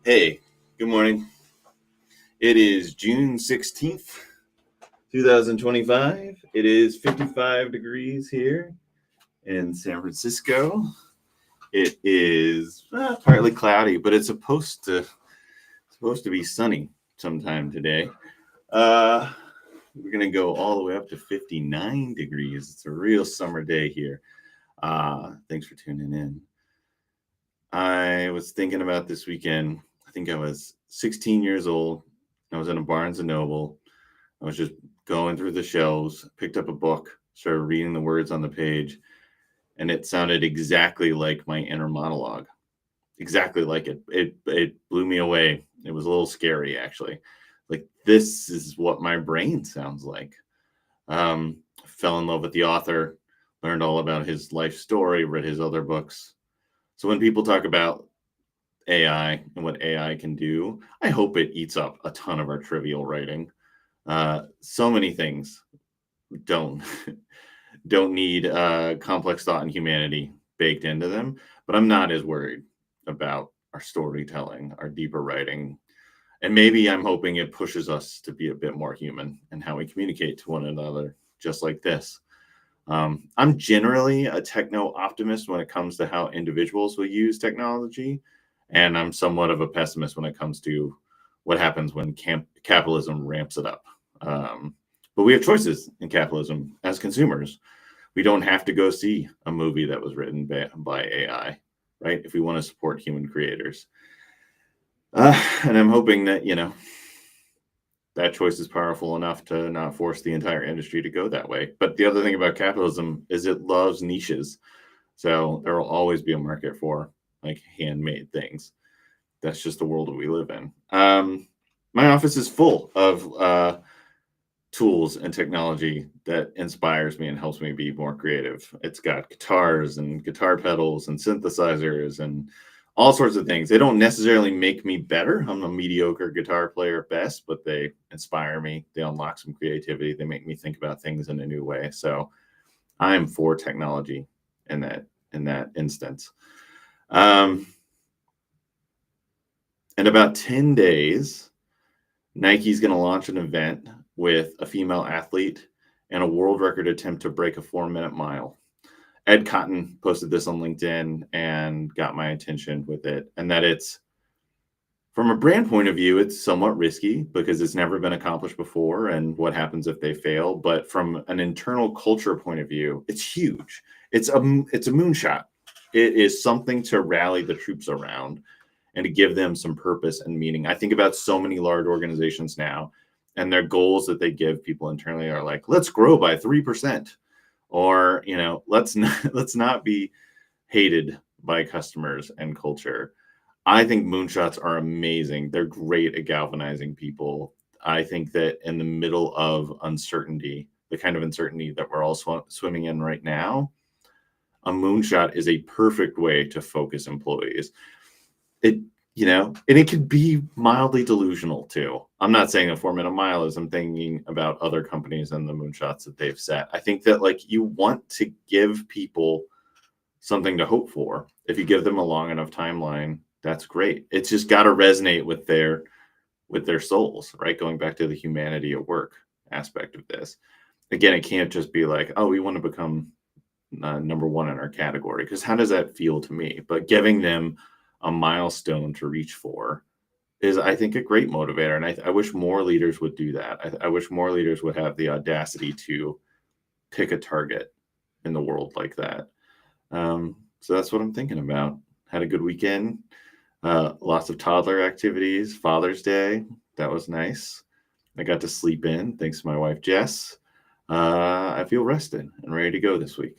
Hey, good morning. It is June 16th, 2025. It is 55 degrees here in San Francisco. It is partly cloudy, but it's supposed to be sunny sometime today. We're going to go all the way up to 59 degrees. It's a real summer day here. Thanks for tuning in. I was thinking about this weekend. I think I was 16 years old. I was in a Barnes & Noble. I was just going through the shelves, picked up a book, started reading the words on the page, and it sounded exactly like my inner monologue. Exactly like it. It blew me away. It was a little scary, actually. Like, this is what my brain sounds like. Fell in love with the author, learned all about his life story, read his other books. So when people talk about AI and what AI can do, I hope it eats up a ton of our trivial writing. So many things don't need complex thought and humanity baked into them, but I'm not as worried about our storytelling, our deeper writing. And maybe I'm hoping it pushes us to be a bit more human in how we communicate to one another, just like this. I'm generally a techno optimist when it comes to how individuals will use technology, and I'm somewhat of a pessimist when it comes to what happens when capitalism ramps it up. But we have choices in capitalism as consumers. We don't have to go see a movie that was written by AI, right? If we want to support human creators. And I'm hoping that, that choice is powerful enough to not force the entire industry to go that way. But the other thing about capitalism is it loves niches. So there will always be a market for like handmade things. That's just the world that we live in. My office is full of tools and technology that inspires me and helps me be more creative. It's got guitars and guitar pedals and synthesizers and all sorts of things. They don't necessarily make me better. I'm a mediocre guitar player at best, but they inspire me. They unlock some creativity. They make me think about things in a new way. So I'm for technology in that instance. In about 10 days, Nike's going to launch an event with a female athlete and a world record attempt to break a 4-minute mile. Ed Cotton posted this on LinkedIn and got my attention with it. And that it's, from a brand point of view, it's somewhat risky because it's never been accomplished before. And what happens if they fail? But from an internal culture point of view, it's huge. It's a moonshot. It is something to rally the troops around and to give them some purpose and meaning. I think about so many large organizations now, and their goals that they give people internally are like, let's grow by 3%. Or, let's not be hated by customers and culture. I think moonshots are amazing. They're great at galvanizing people. I think that in the middle of uncertainty, the kind of uncertainty that we're all swimming in right now, a moonshot is a perfect way to focus employees. And it could be mildly delusional too. I'm not saying a 4-minute mile is. I'm thinking about other companies and the moonshots that they've set. I think that you want to give people something to hope for. If you give them a long enough timeline, that's great. It's just got to resonate with their souls, right? Going back to the humanity at work aspect of this. Again, it can't just be like, oh, we want to become number one in our category, because how does that feel to me? But giving them a milestone to reach for is, I think, a great motivator. And I wish more leaders would do that. I wish more leaders would have the audacity to pick a target in the world like that. So that's what I'm thinking about. Had a good weekend. Lots of toddler activities. Father's Day. That was nice. I got to sleep in, thanks to my wife, Jess. I feel rested and ready to go this week.